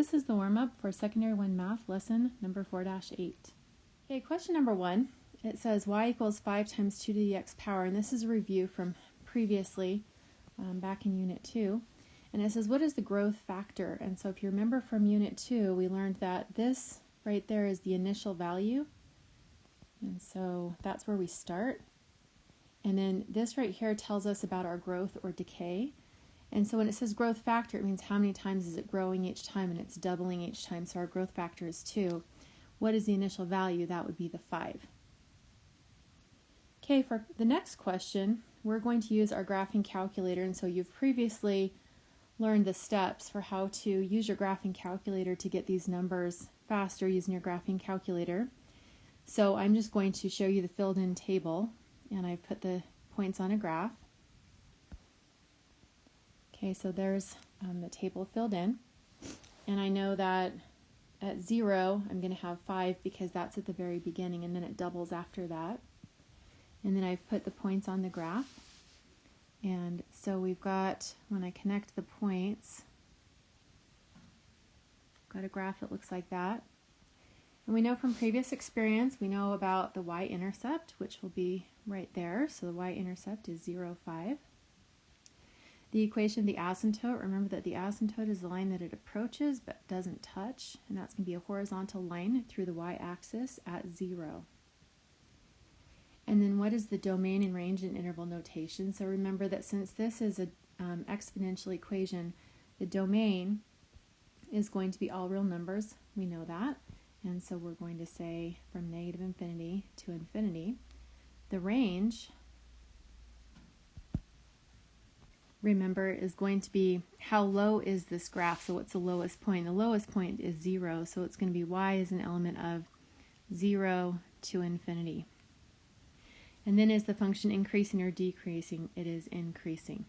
This is the warm-up for Secondary 1 Math lesson number 4-8. Okay, question number 1. It says y equals 5 times 2 to the x power, and this is a review from previously back in Unit 2. And it says, what is the growth factor? And so if you remember from Unit 2, we learned that this right there is the initial value. And so that's where we start. And then this right here tells us about our growth or decay. And so when it says growth factor, it means how many times is it growing each time, and it's doubling each time. So our growth factor is 2. What is the initial value? That would be the 5. Okay, for the next question, we're going to use our graphing calculator. And so you've previously learned the steps for how to use your graphing calculator to get these numbers faster using your graphing calculator. So I'm just going to show you the filled in table, and I've put the points on a graph. Okay, so there's the table filled in, and I know that at 0 I'm going to have 5 because that's at the very beginning, and then it doubles after that. And then I've put the points on the graph, and so we've got, when I connect the points, got a graph that looks like that. And we know from previous experience, we know about the y-intercept, which will be right there. So the y-intercept is 0, 5. The equation of the asymptote, remember that the asymptote is the line that it approaches but doesn't touch, and that's going to be a horizontal line through the y-axis at 0. And then what is the domain and range in interval notation? So remember that since this is an exponential equation, the domain is going to be all real numbers. We know that. And so we're going to say from negative infinity to infinity. The range, remember, is going to be how low is this graph. So what's the lowest point? The lowest point is 0. So it's going to be y is an element of 0 to infinity. And then is the function increasing or decreasing? It is increasing.